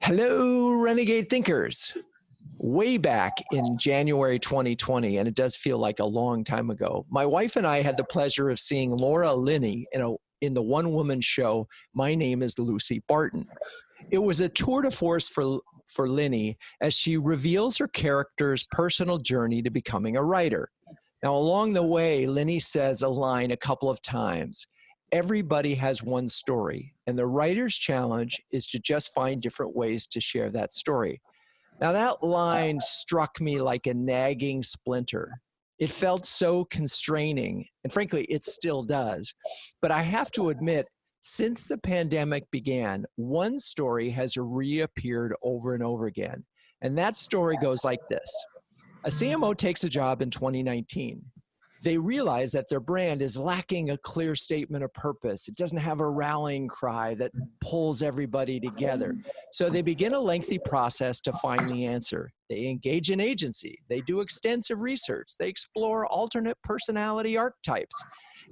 Hello, Renegade Thinkers. Way back in January 2020, and it does feel like a long time ago, my wife and I had the pleasure of seeing Laura Linney in the one-woman show, My Name is Lucy Barton. It was a tour de force for Linney as she reveals her character's personal journey to becoming a writer. Now, along the way, Linney says a line a couple of times. Everybody has one story, and the writer's challenge is to just find different ways to share that story. Now, that line struck me like a nagging splinter. It felt so constraining, and frankly, it still does. But I have to admit, since the pandemic began, one story has reappeared over and over again. And that story goes like this. A CMO takes a job in 2019. They realize that their brand is lacking a clear statement of purpose. It doesn't have a rallying cry that pulls everybody together. So they begin a lengthy process to find the answer. They engage an agency. They do extensive research. They explore alternate personality archetypes.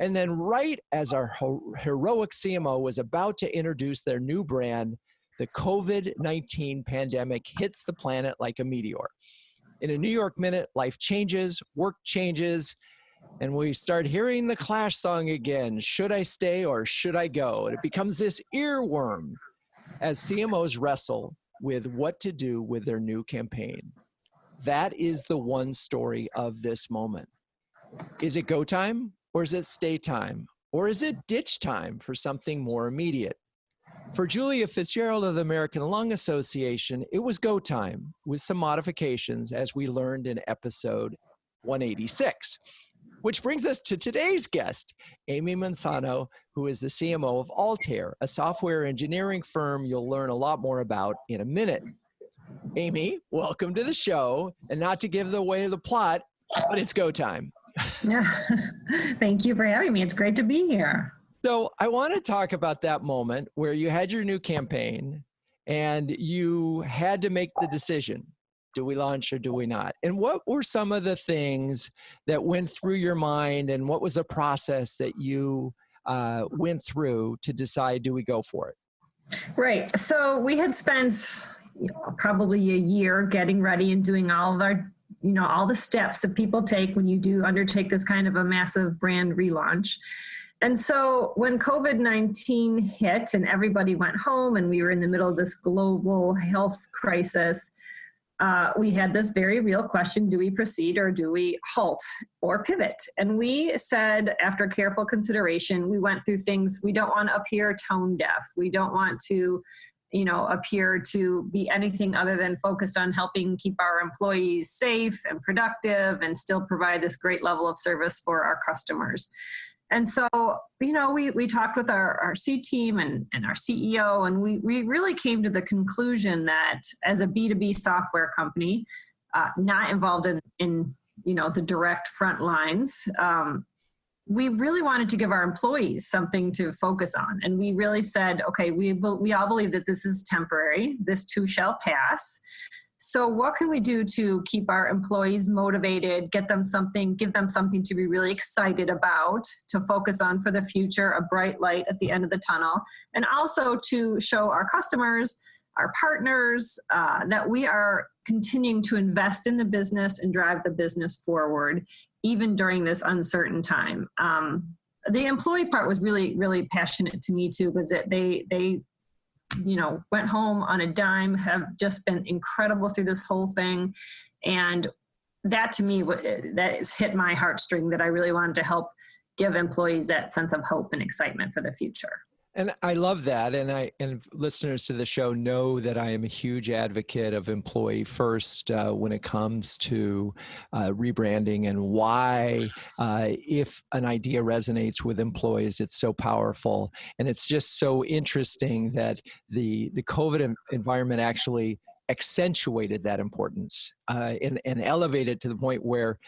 And then right as our heroic CMO was about to introduce their new brand, the COVID-19 pandemic hits the planet like a meteor. In a New York minute, life changes, work changes, and we start hearing the Clash song again, Should I Stay or Should I Go? And it becomes this earworm as CMOs wrestle with what to do with their new campaign. That is the one story of this moment. Is it go time or is it stay time? Or is it ditch time for something more immediate? For Julia Fitzgerald of the American Lung Association, it was go time with some modifications as we learned in episode 186. Which brings us to today's guest, Amy Messano, who is the CMO of Altair, a software engineering firm you'll learn a lot more about in a minute. Amy, welcome to the show. And not to give away the plot, but it's go time. Thank you for having me. It's great to be here. So I want to talk about that moment where you had your new campaign and you had to make the decision. Do we launch or do we not? And what were some of the things that went through your mind, and what was the process that you went through to decide, do we go for it? Right. So we had spent probably a year getting ready and doing all of our, all the steps that people take when you do undertake this kind of a massive brand relaunch. And so when COVID-19 hit and everybody went home and we were in the middle of this global health crisis, we had this very real question, do we proceed or do we halt or pivot? And we said, after careful consideration, we went through things. We don't want to appear tone deaf. We don't want to, appear to be anything other than focused on helping keep our employees safe and productive and still provide this great level of service for our customers. And so, we talked with our C team and our CEO, and we really came to the conclusion that as a B2B software company, not involved in the direct front lines, we really wanted to give our employees something to focus on. And we really said, okay, we all believe that this is temporary. This too shall pass. So what can we do to keep our employees motivated, give them something to be really excited about, to focus on for the future, a bright light at the end of the tunnel, and also to show our customers, our partners, that we are continuing to invest in the business and drive the business forward, even during this uncertain time. The employee part was really, really passionate to me too, was that they went home on a dime, have just been incredible through this whole thing. And that to me, that has hit my heartstring, that I really wanted to help give employees that sense of hope and excitement for the future. And I love that. And listeners to the show know that I am a huge advocate of employee first when it comes to rebranding, and why if an idea resonates with employees, it's so powerful. And it's just so interesting that the COVID environment actually accentuated that importance and elevated to the point where,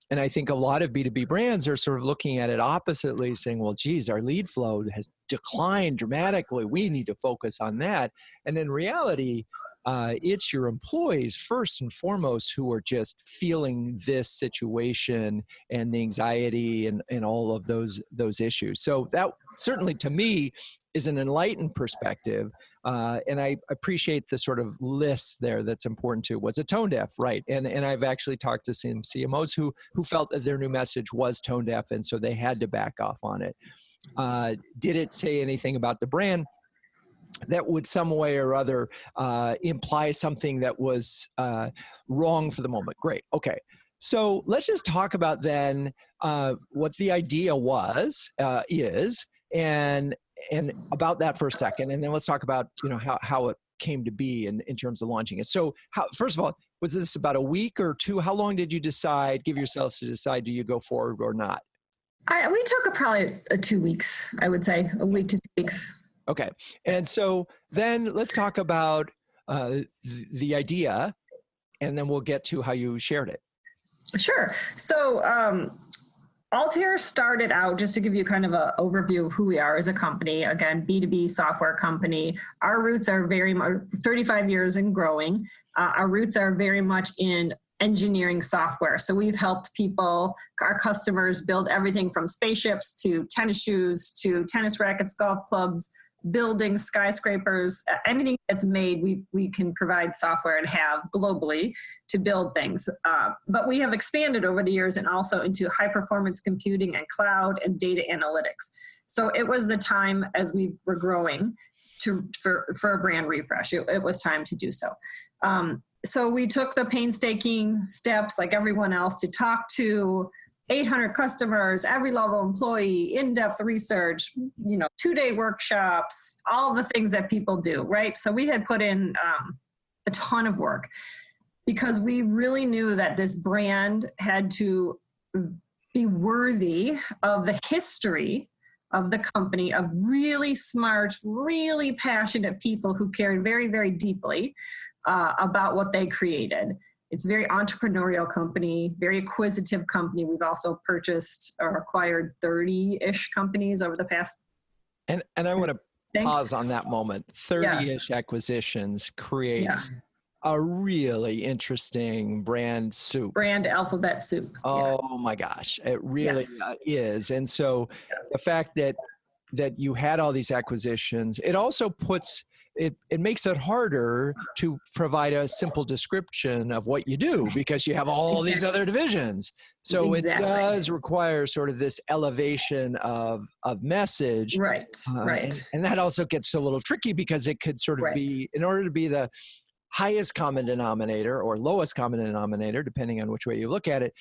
and I think a lot of B2B brands are sort of looking at it oppositely, saying, well, geez, our lead flow has declined dramatically. We need to focus on that. And in reality, it's your employees first and foremost who are just feeling this situation and the anxiety and all of those issues. So that certainly to me is an enlightened perspective. And I appreciate the sort of list there that's important too. Was it tone deaf? Right. And I've actually talked to some CMOs who felt that their new message was tone deaf, and so they had to back off on it. Did it say anything about the brand that would some way or other imply something that was wrong for the moment? Great. Okay. So let's just talk about then what the idea was, is, and about that for a second, and then let's talk about how it came to be in terms of launching it. So first of all, was this about a week or two? How long did you give yourselves to decide, do you go forward or not? We took probably 2 weeks, I would say, a week to 2 weeks. Okay. And so then let's talk about the idea, and then we'll get to how you shared it. Sure. So Altair started out, just to give you kind of an overview of who we are as a company, again, B2B software company. Our roots are very much 35 years and growing. Our roots are very much in engineering software. So we've helped people, our customers, build everything from spaceships to tennis shoes to tennis rackets, golf clubs, buildings, skyscrapers, anything that's made, we can provide software and have globally to build things. But we have expanded over the years and also into high performance computing and cloud and data analytics. So it was the time, as we were growing, for a brand refresh. It was time to do so. So we took the painstaking steps, like everyone else, to talk to 800 customers, every level employee, in-depth research, 2-day workshops, all the things that people do, right? So we had put in a ton of work because we really knew that this brand had to be worthy of the history of the company, of really smart, really passionate people who cared very, very deeply about what they created. It's a very entrepreneurial company, very acquisitive company. We've also purchased or acquired 30-ish companies over the past. And I want to pause on that moment. 30-ish acquisitions creates a really interesting brand soup. Brand alphabet soup. Oh my gosh, it really is. And so the fact that you had all these acquisitions, it also puts it makes it harder to provide a simple description of what you do because you have all these other divisions. So it does require sort of this elevation of message. Right. And that also gets a little tricky because it could sort of be, in order to be the highest common denominator or lowest common denominator, depending on which way you look at it,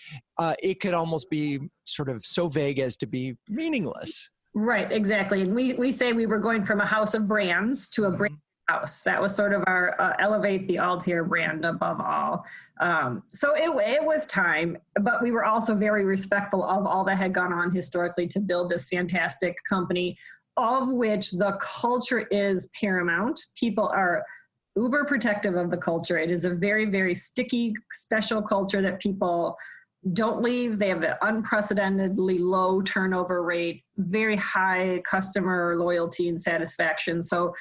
it could almost be sort of so vague as to be meaningless. Right, exactly. And we say we were going from a house of brands to a brand house. That was sort of our elevate the Altair brand above all. So it was time, but we were also very respectful of all that had gone on historically to build this fantastic company, of which the culture is paramount. People are uber protective of the culture. It is a very, very sticky, special culture that people don't leave. They have an unprecedentedly low turnover rate, very high customer loyalty and satisfaction. So,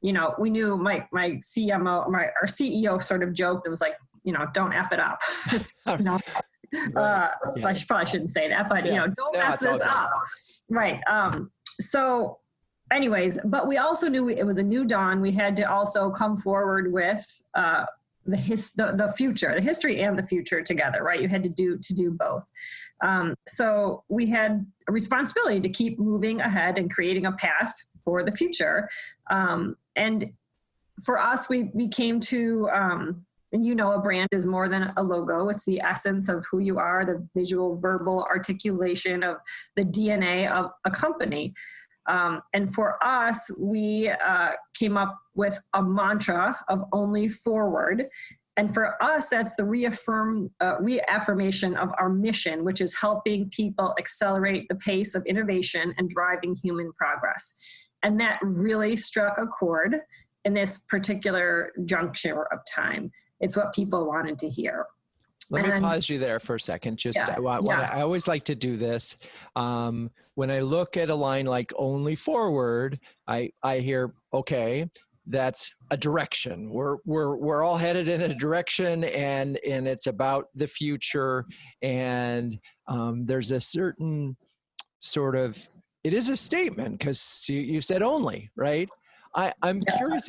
we knew my CMO, our CEO sort of joked. It was like, don't F it up. I probably shouldn't say that, but don't mess this up. Right. So anyways, but we also knew it was a new dawn. We had to also come forward with the future, the history and the future together, right? You had to do both. So we had a responsibility to keep moving ahead and creating a path for the future. And for us, we came to, and a brand is more than a logo. It's the essence of who you are, the visual, verbal articulation of the DNA of a company. And for us, we came up with a mantra of only forward. And for us, that's the reaffirmation of our mission, which is helping people accelerate the pace of innovation and driving human progress. And that really struck a chord in this particular juncture of time. It's what people wanted to hear. Let me pause you there for a second. I always like to do this. When I look at a line like only forward, I hear, okay, that's a direction. We're all headed in a direction, and it's about the future. And there's a certain sort of It is a statement because you said only, right? I'm curious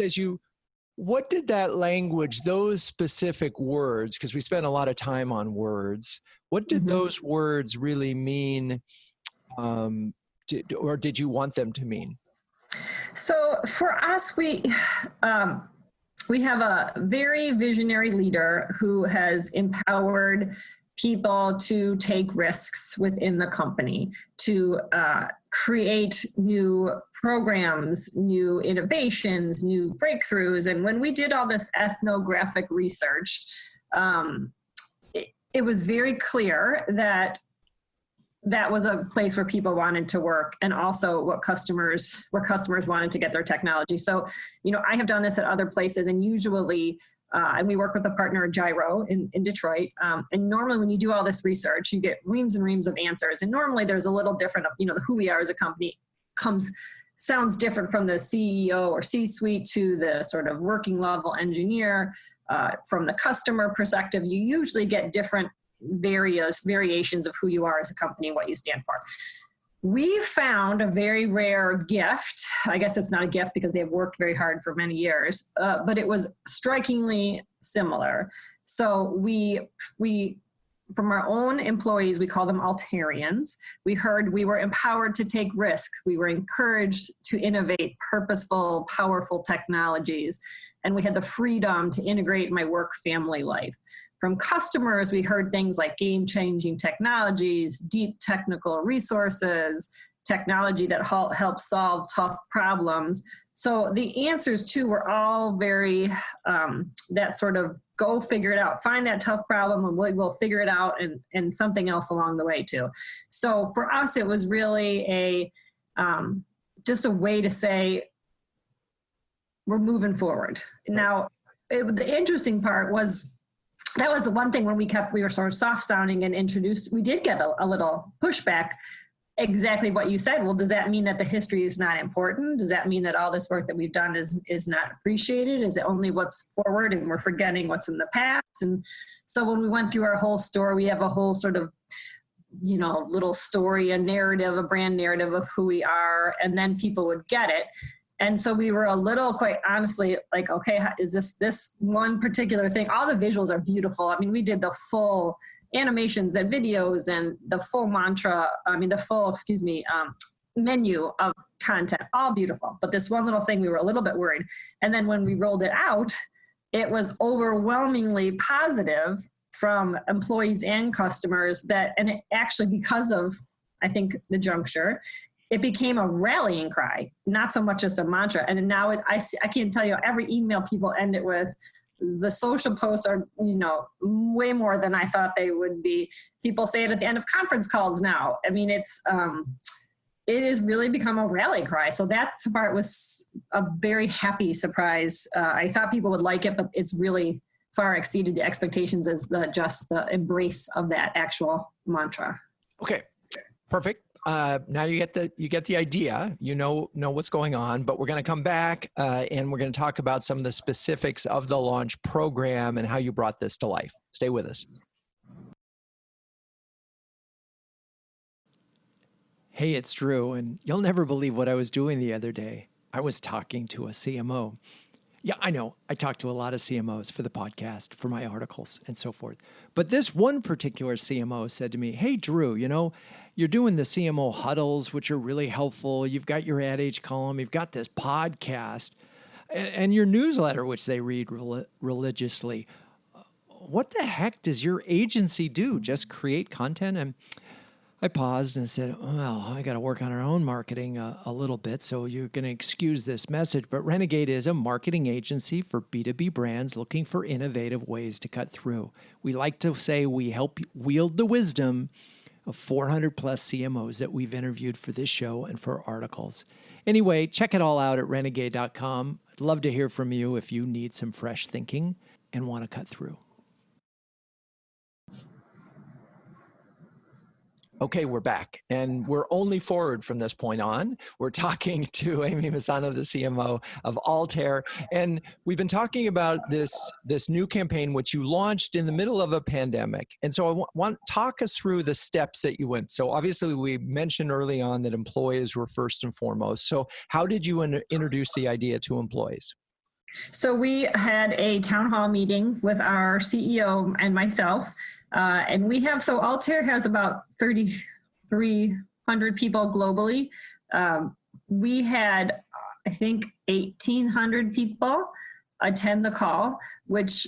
what did that language, those specific words, because we spent a lot of time on words, what did those words really mean, or did you want them to mean? So for us, we have a very visionary leader who has empowered people to take risks within the company, to create new programs, new innovations, new breakthroughs. And when we did all this ethnographic research, it was very clear that that was a place where people wanted to work, and also where customers wanted to get their technology. So, I have done this at other places, and usually, and we work with a partner, Gyro, in Detroit. And normally when you do all this research, you get reams and reams of answers. And normally there's a little different, who we are as a company sounds different from the CEO or C-suite to the sort of working level engineer. From the customer perspective, you usually get different variations of who you are as a company and what you stand for. We found a very rare gift. I guess it's not a gift because they've worked very hard for many years, but it was strikingly similar. So we from our own employees, we call them Altairians. We heard we were empowered to take risk. We were encouraged to innovate purposeful, powerful technologies. And we had the freedom to integrate my work family life. From customers, we heard things like game-changing technologies, deep technical resources, technology that helps solve tough problems. So the answers too were all very, that sort of go figure it out, find that tough problem and we'll figure it out, and something else along the way too. So for us, it was really just a way to say, we're moving forward. Now, the interesting part was, that was the one thing when we were sort of soft sounding and introduced, we did get a little pushback. Exactly what you said. Well, does that mean that the history is not important? Does that mean that all this work that we've done is not appreciated? Is it only what's forward and we're forgetting what's in the past? And so when we went through our whole story, we have a whole sort of, little story, a narrative, a brand narrative of who we are, and then people would get it. And so we were a little, quite honestly, like, okay, is this one particular thing? All the visuals are beautiful. I mean, we did the full animations and videos and the full menu of content, all beautiful. But this one little thing, we were a little bit worried. And then when we rolled it out, it was overwhelmingly positive from employees and customers and it actually, because of, I think, the juncture, it became a rallying cry, not so much just a mantra. And now I can't tell you, every email people end it with, the social posts are, way more than I thought they would be. People say it at the end of conference calls now. I mean, it has really become a rally cry. So that part was a very happy surprise. I thought people would like it, but it's really far exceeded the expectations as just the embrace of that actual mantra. Okay, perfect. Now you get the idea, know what's going on, but we're going to come back and we're going to talk about some of the specifics of the launch program and how you brought this to life. Stay with us. Hey, it's Drew, and you'll never believe what I was doing the other day. I was talking to a CMO. Yeah, I know. I talk to a lot of CMOs for the podcast, for my articles, and so forth. But this one particular CMO said to me, hey, Drew, you're doing the CMO huddles, which are really helpful. You've got your Ad Age column. You've got this podcast and your newsletter, which they read religiously. What the heck does your agency do? Just create content? And I paused and said, well, I got to work on our own marketing a little bit, so you're going to excuse this message. But Renegade is a marketing agency for B2B brands looking for innovative ways to cut through. We like to say we help wield the wisdom of 400 plus CMOs that we've interviewed for this show and for articles. Anyway, check it all out at renegade.com. I'd love to hear from you if you need some fresh thinking and want to cut through. Okay, we're back, and we're only forward from this point on. We're talking to Amy Messano, the CMO of Altair, and we've been talking about this new campaign which you launched in the middle of a pandemic. And so I want talk us through the steps that you went. So obviously we mentioned early on that employees were first and foremost. So how did you introduce the idea to employees? So we had a town hall meeting with our CEO and myself, and so Altair has about 3,300 people globally. We had, I think, 1,800 people attend the call, which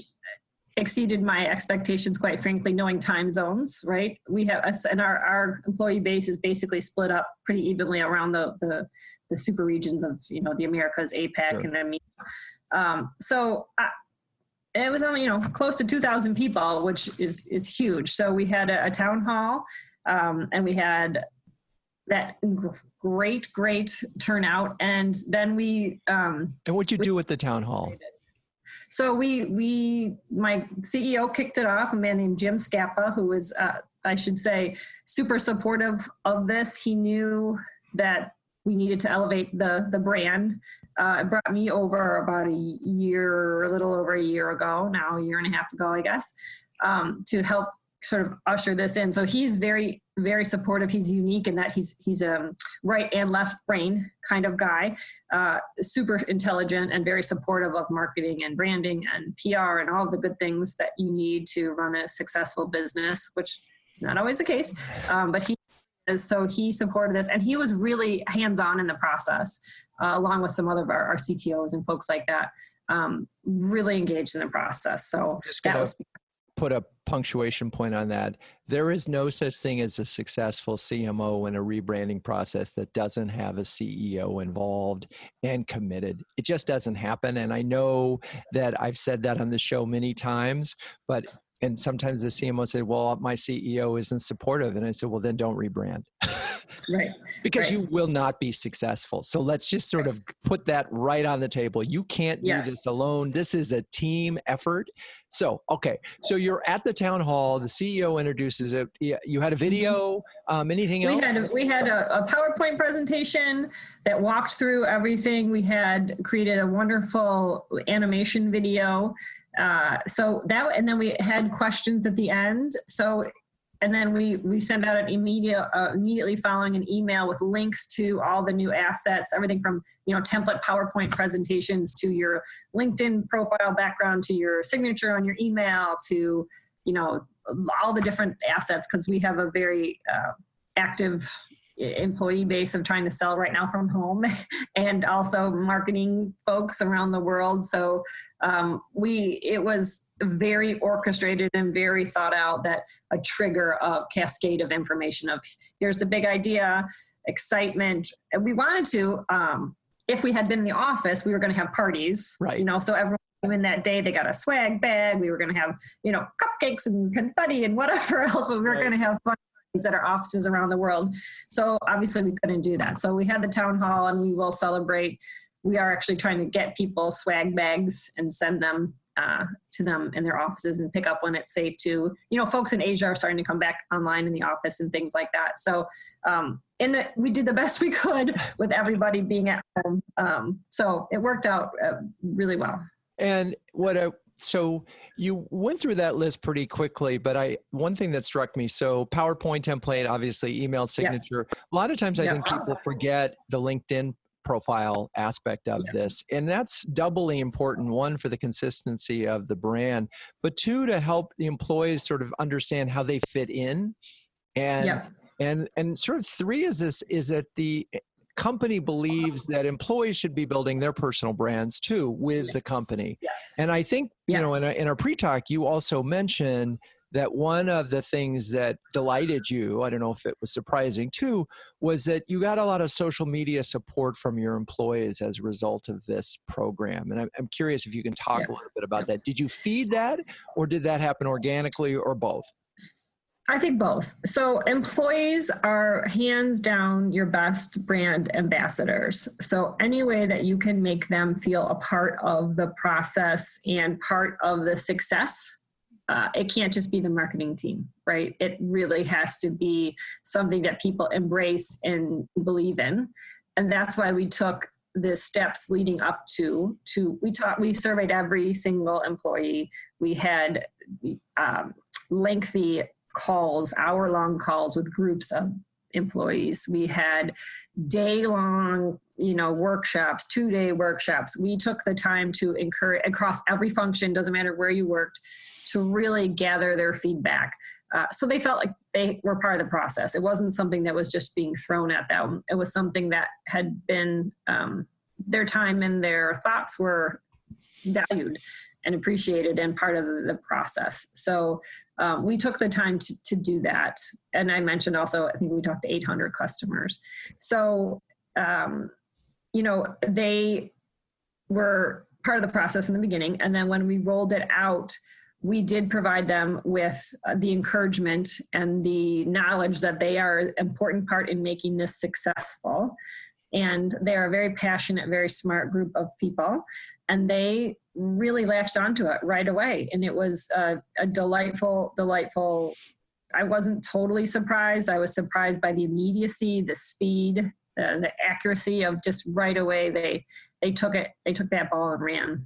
exceeded my expectations, quite frankly, knowing time zones, right? We have us, and our employee base is basically split up pretty evenly around the super regions of, the Americas, APAC, sure. And EMEA. It was only, close to 2,000 people, which is huge. So we had a town hall, and we had that great turnout. And then and what'd you do at the town hall? So my CEO kicked it off, a man named Jim Scappa, who was, I should say, super supportive of this. He knew that we needed to elevate the brand. It brought me over about a little over a year ago, now a year and a half ago, I guess, to help sort of usher this in. So he's very, very supportive. He's unique in that he's a right and left brain kind of guy, super intelligent and very supportive of marketing and branding and PR and all the good things that you need to run a successful business, which is not always the case. But he supported this, and he was really hands-on in the process, along with some other of our CTOs and folks like that, really engaged in the process. So that was put a punctuation point on that. There is no such thing as a successful CMO in a rebranding process that doesn't have a CEO involved and committed. It just doesn't happen. And I know that I've said that on the show many times, and sometimes the CMO said, well, my CEO isn't supportive. And I said, well, then don't rebrand. Right. Because right. You will not be successful. So let's just sort of put that right on the table. You can't do this alone. This is a team effort. So, okay. So you're at the town hall, the CEO introduces it. You had a video, anything else? We had a PowerPoint presentation that walked through everything. We had created a wonderful animation video. And then we had questions at the end. And then we send out an immediately following an email with links to all the new assets, everything from, template PowerPoint presentations to your LinkedIn profile background, to your signature on your email, to, all the different assets, because we have a very active employee base of trying to sell right now from home and also marketing folks around the world. So it was very orchestrated and very thought out, that a trigger of cascade of information of here's the big idea, excitement. And we wanted to, if we had been in the office, we were going to have parties, right? So everyone in that day, they got a swag bag. We were going to have, cupcakes and confetti and whatever else, but we were going to have fun at our offices around the world. So obviously we couldn't do that. So we had the town hall, and we will celebrate. We are actually trying to get people swag bags and send them to them in their offices and pick up when it's safe to, folks in Asia are starting to come back online in the office and things like that. So we did the best we could with everybody being at home. So it worked out really well. And so you went through that list pretty quickly, but one thing that struck me, so PowerPoint template, obviously email signature. A lot of times I think people forget the LinkedIn profile aspect of this. And that's doubly important. One, for the consistency of the brand, but two, to help the employees sort of understand how they fit in. And sort of three is that the company believes that employees should be building their personal brands too with the company. Yes. And I think, in our pre-talk, you also mentioned that one of the things that delighted you, I don't know if it was surprising too, was that you got a lot of social media support from your employees as a result of this program. And I'm curious if you can talk a little bit about that. Did you feed that, or did that happen organically, or both? I think both. So employees are hands down your best brand ambassadors. So any way that you can make them feel a part of the process and part of the success it can't just be the marketing team, right? It really has to be something that people embrace and believe in. And that's why we took the steps leading up to we surveyed every single employee. We had lengthy calls, hour-long calls with groups of employees. We had day-long, workshops, 2-day workshops. We took the time to encourage across every function, doesn't matter where you worked, to really gather their feedback. So they felt like they were part of the process. It wasn't something that was just being thrown at them. It was something that had been, their time and their thoughts were valued and appreciated and part of the process. So we took the time to do that. And I mentioned also, I think we talked to 800 customers. So, they were part of the process in the beginning. And then when we rolled it out, we did provide them with the encouragement and the knowledge that they are an important part in making this successful. And they are a very passionate, very smart group of people. And they really latched onto it right away. And it was a delightful, I wasn't totally surprised. I was surprised by the immediacy, the speed, the accuracy of just right away. They took that ball and ran.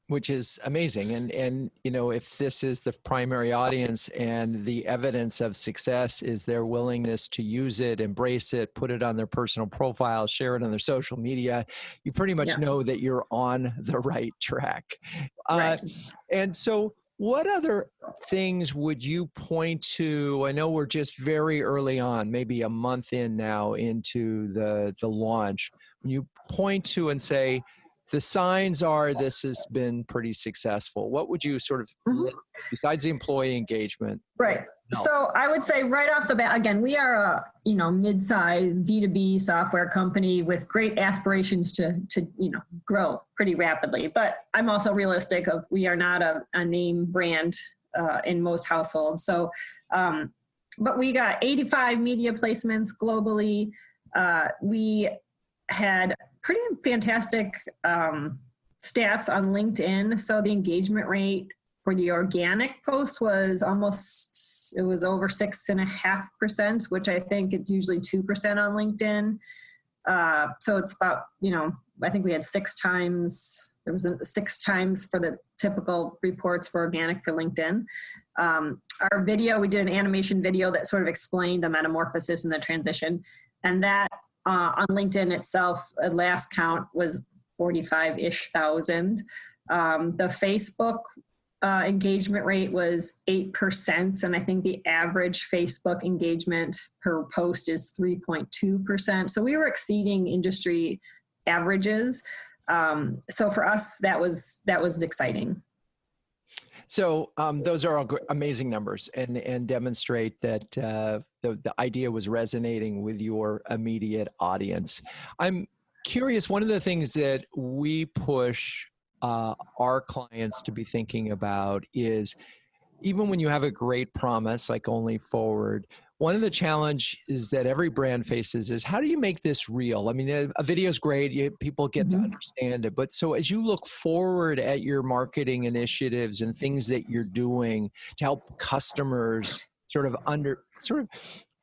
Which is amazing. And if this is the primary audience and the evidence of success is their willingness to use it, embrace it, put it on their personal profile, share it on their social media, you pretty much know that you're on the right track. Right. And so what other things would you point to? I know we're just very early on, maybe a month in now into the launch. When you point to and say, the signs are this has been pretty successful, what would you sort of, besides the employee engagement? Right. No. So I would say right off the bat, again, we are a mid-sized B2B software company with great aspirations to grow pretty rapidly. But I'm also realistic of we are not a name brand in most households. So, but we got 85 media placements globally. We had pretty fantastic stats on LinkedIn. So the engagement rate for the organic post was over 6.5%, which I think it's usually 2% on LinkedIn. So it's about, I think we had 6 times for the typical reports for organic for LinkedIn. Our video, we did an animation video that sort of explained the metamorphosis and the transition. And that on LinkedIn itself, at last count was 45-ish thousand. The Facebook engagement rate was 8%, and I think the average Facebook engagement per post is 3.2%. So we were exceeding industry averages. So for us, that was exciting. So those are all amazing numbers and demonstrate that the idea was resonating with your immediate audience. I'm curious, one of the things that we push our clients to be thinking about is, even when you have a great promise like Only Forward, one of the challenges that every brand faces is, how do you make this real? I mean, a video is great. People get to understand it. But so as you look forward at your marketing initiatives and things that you're doing to help customers sort of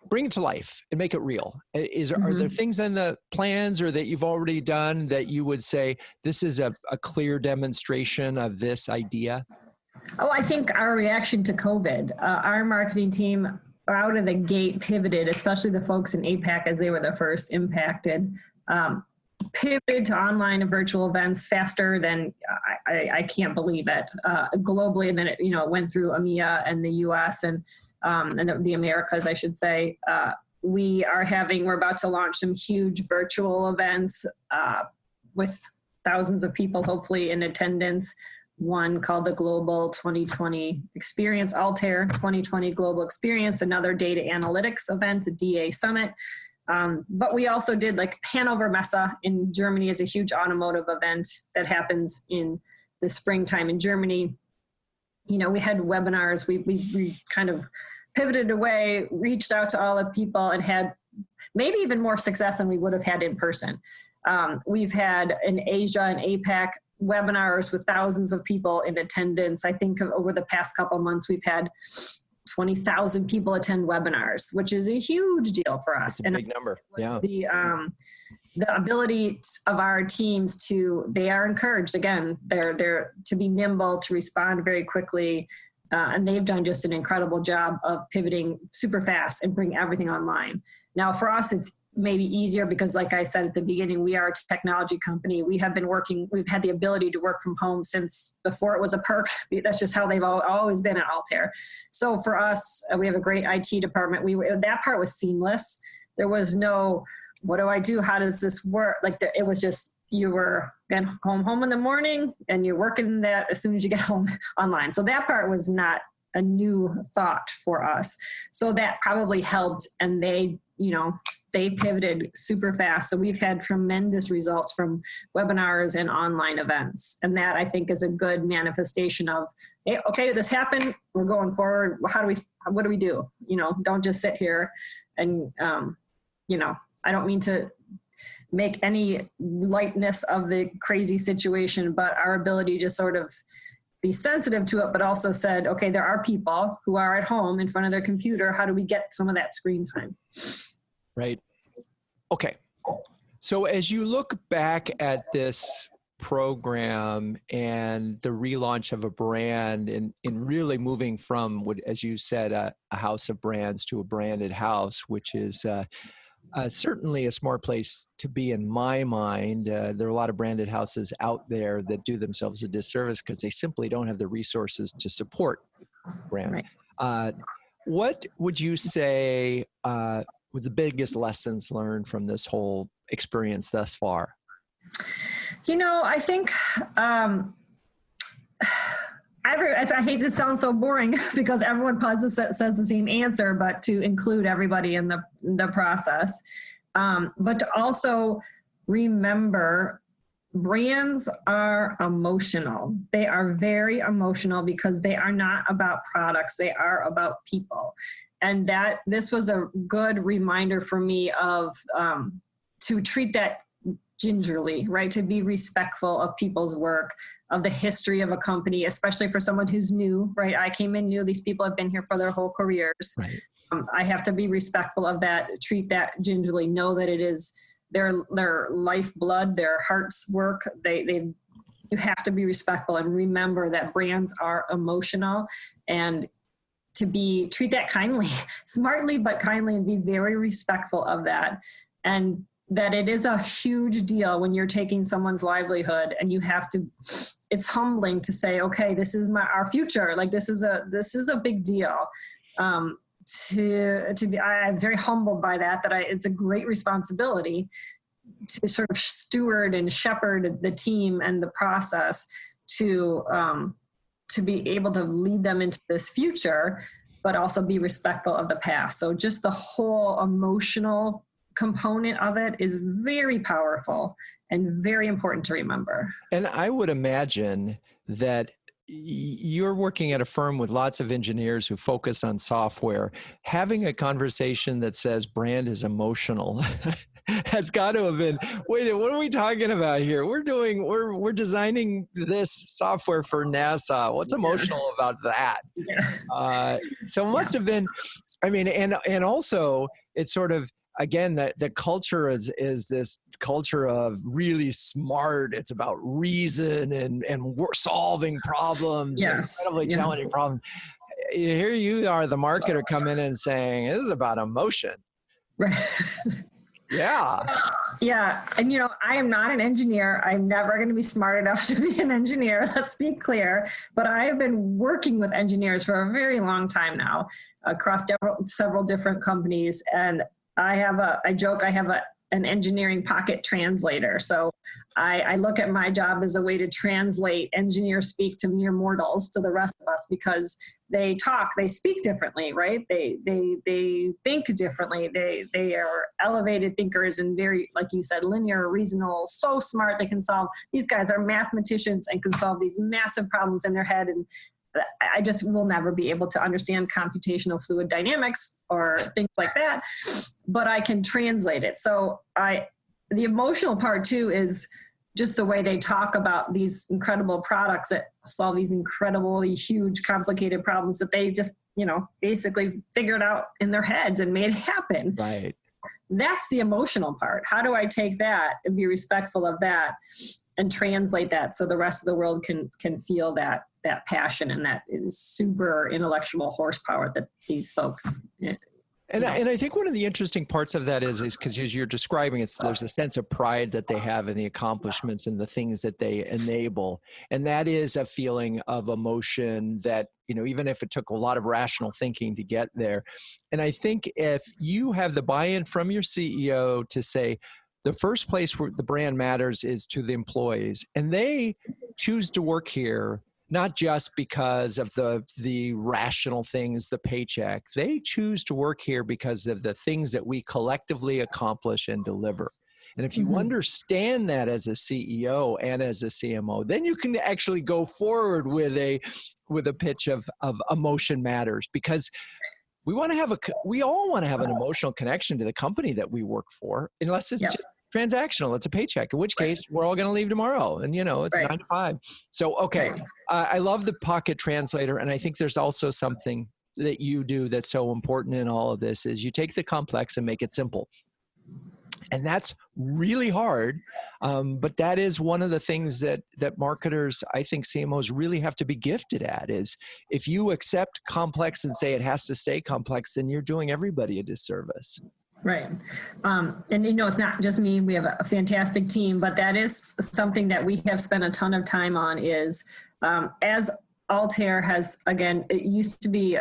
bring it to life and make it real, are there things in the plans or that you've already done that you would say, this is a clear demonstration of this idea? Oh, I think our reaction to COVID, our marketing team out of the gate pivoted, especially the folks in APAC as they were the first impacted, pivoted to online and virtual events faster than I can't believe it, globally. And then it went through EMEA and the US and the Americas, I should say. We're about to launch some huge virtual events with thousands of people hopefully in attendance. One called the Global 2020 Experience, Altair 2020 Global Experience, another data analytics event, a DA Summit. But we also did like Hanover Messe in Germany is a huge automotive event that happens in the springtime in Germany. We had webinars, we kind of pivoted away, reached out to all the people and had maybe even more success than we would have had in person. We've had in Asia and APAC webinars with thousands of people in attendance. I think over the past couple of months, we've had 20,000 people attend webinars, which is a huge deal for us. It's a big number. Yeah. The ability of our teams they are encouraged, again, they're to be nimble, to respond very quickly. And they've done just an incredible job of pivoting super fast and bring everything online. Now for us, it's maybe easier because, like I said at the beginning, we are a technology company. We've had the ability to work from home since before it was a perk. That's just how they've always been at Altair. So for us, we have a great IT department. That part was seamless. There was no, what do I do? How does this work? It was just, you were going home in the morning and you're working that as soon as you get home online. So that part was not a new thought for us. So that probably helped, and they pivoted super fast. So we've had tremendous results from webinars and online events. And that, I think, is a good manifestation of, hey, okay, this happened, we're going forward. What do we do? Don't just sit here and, I don't mean to make any lightness of the crazy situation, but our ability to sort of be sensitive to it, but also said, okay, there are people who are at home in front of their computer. How do we get some of that screen time? Right. Okay. So as you look back at this program and the relaunch of a brand in really moving from what, as you said, a house of brands to a branded house, which is certainly a smart place to be in my mind. There are a lot of branded houses out there that do themselves a disservice because they simply don't have the resources to support brand. Right. What would you say were the biggest lessons learned from this whole experience thus far? I think I hate to sound so boring because everyone says the same answer, but to include everybody in the process. But to also remember, brands are emotional. They are very emotional because they are not about products. They are about people. And this was a good reminder for me of to treat that gingerly, right? To be respectful of people's work, of the history of a company, especially for someone who's new, right? I came in new, these people have been here for their whole careers. Right. I have to be respectful of that, treat that gingerly, know that it is their lifeblood, their heart's work. You have to be respectful and remember that brands are emotional, and to treat that kindly, smartly, but kindly, and be very respectful of that. And that it is a huge deal when you're taking someone's livelihood, and it's humbling to say, okay, this is our future. Like this is a big deal. I'm very humbled by that it's a great responsibility to sort of steward and shepherd the team and the process to be able to lead them into this future, but also be respectful of the past. So just the whole emotional component of it is very powerful and very important to remember. And I would imagine that you're working at a firm with lots of engineers who focus on software. Having a conversation that says brand is emotional has got to have been, wait, what are we talking about here? We're designing this software for NASA. What's emotional about that? Yeah. So it must have been, and also it's sort of, again, the culture is this culture of really smart. It's about reason and we're solving problems, yes, incredibly challenging problems. Here you are, the marketer, come in and saying, this is about emotion. Right. Yeah. Yeah. And, I am not an engineer. I'm never going to be smart enough to be an engineer. Let's be clear. But I have been working with engineers for a very long time now across several different companies. And I joke, I have an engineering pocket translator. So I look at my job as a way to translate engineer speak to mere mortals, to the rest of us, because they speak differently, right? They think differently. They are elevated thinkers and very, like you said, linear, reasonable, so smart. These guys are mathematicians and can solve these massive problems in their head. And I just will never be able to understand computational fluid dynamics or things like that, but I can translate it. So the emotional part too is just the way they talk about these incredible products that solve these incredibly huge, complicated problems that they just, basically figured out in their heads and made happen. Right. That's the emotional part. How do I take that and be respectful of that and translate that so the rest of the world can feel that passion and that super intellectual horsepower that these folks. And I think one of the interesting parts of that is because as you're describing, there's a sense of pride that they have in the accomplishments and the things that they enable. And that is a feeling of emotion that, even if it took a lot of rational thinking to get there. And I think if you have the buy-in from your CEO to say, the first place where the brand matters is to the employees, and they choose to work here not just because of the rational things, the paycheck. They choose to work here because of the things that we collectively accomplish and deliver. And if you understand that as a CEO and as a CMO, then you can actually go forward with a pitch of emotion matters, because we all want to have an emotional connection to the company that we work for, unless it's just transactional. It's a paycheck, in which case we're all going to leave tomorrow, and it's 9 to 5. So, okay. I love the pocket translator. And I think there's also something that you do that's so important in all of this is you take the complex and make it simple. And that's really hard. But that is one of the things that marketers, I think CMOs really have to be gifted at, is if you accept complex and say it has to stay complex, then you're doing everybody a disservice. Right. And, it's not just me. We have a fantastic team, but that is something that we have spent a ton of time on is as Altair has, again, it used to be,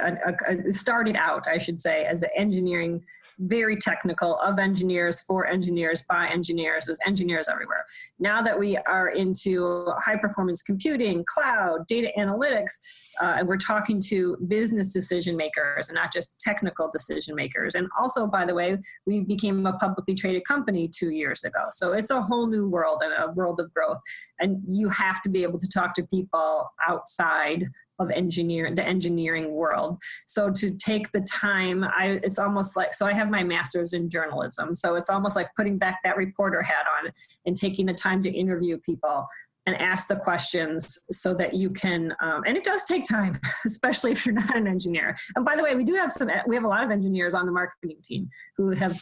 started out, I should say, as an engineering, very technical, of engineers, for engineers, by engineers. There's engineers everywhere. Now that we are into high performance computing, cloud, data analytics, and we're talking to business decision makers and not just technical decision makers. And also, by the way, we became a publicly traded company 2 years ago. So it's a whole new world and a world of growth. And you have to be able to talk to people outside of the engineering world. So to take the time, it's almost like, so I have my master's in journalism. So it's almost like putting back that reporter hat on and taking the time to interview people and ask the questions so that you can, and it does take time, especially if you're not an engineer. And by the way, we have a lot of engineers on the marketing team who have,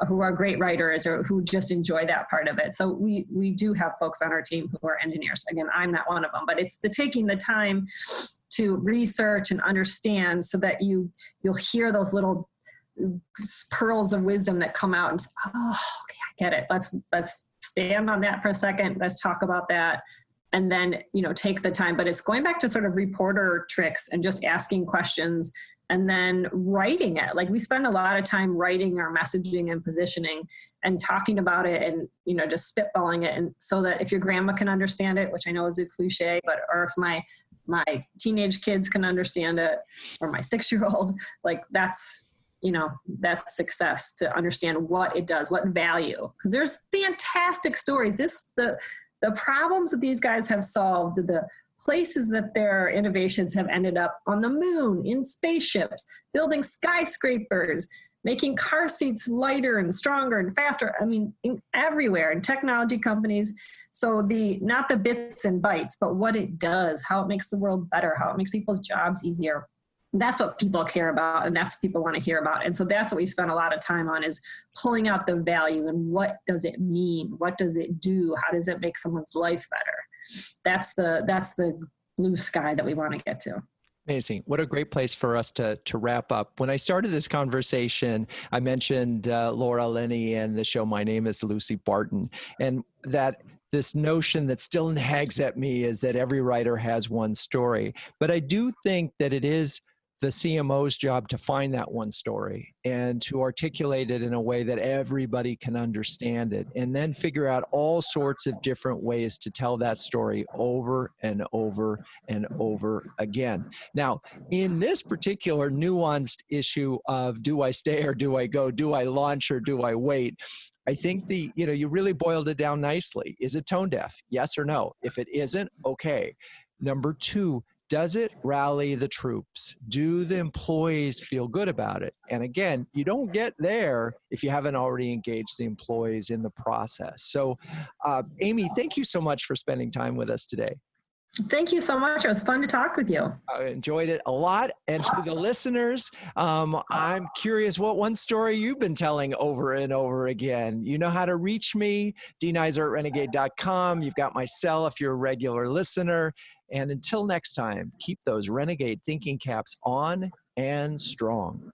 who are great writers or who just enjoy that part of it. So we do have folks on our team who are engineers. Again, I'm not one of them, but it's taking the time to research and understand so that you'll hear those little pearls of wisdom that come out and say, oh, okay, I get it. Let's stand on that for a second. Let's talk about that. And then, take the time, but it's going back to sort of reporter tricks and just asking questions and then writing it. Like we spend a lot of time writing our messaging and positioning and talking about it and, just spitballing it. And so that if your grandma can understand it, which I know is a cliche, or if my teenage kids can understand it, or my 6-year-old, like that's success, to understand what it does, what value, because there's fantastic stories. The problems that these guys have solved, the places that their innovations have ended up: on the moon, in spaceships, building skyscrapers, making car seats lighter and stronger and faster. I mean, everywhere in technology companies. So not the bits and bytes, but what it does, how it makes the world better, how it makes people's jobs easier. That's what people care about, and that's what people want to hear about. And so that's what we spend a lot of time on, is pulling out the value and what does it mean? What does it do? How does it make someone's life better? That's the blue sky that we want to get to. Amazing. What a great place for us to wrap up. When I started this conversation, I mentioned Laura Linney and the show My Name is Lucy Barton, and that this notion that still nags at me is that every writer has one story. But I do think that it is the CMO's job to find that one story and to articulate it in a way that everybody can understand it, and then figure out all sorts of different ways to tell that story over and over and over again. Now, in this particular nuanced issue of do I stay or do I go, do I launch or do I wait, I think you really boiled it down nicely. Is it tone deaf? Yes or no? If it isn't, okay. Number 2, Does it rally the troops? Do the employees feel good about it? And again, you don't get there if you haven't already engaged the employees in the process. So, Amy, thank you so much for spending time with us today. Thank you so much. It was fun to talk with you. I enjoyed it a lot. And to the listeners, I'm curious what one story you've been telling over and over again. You know how to reach me, dnizer@renegade.com. You've got my cell if you're a regular listener. And until next time, keep those renegade thinking caps on and strong.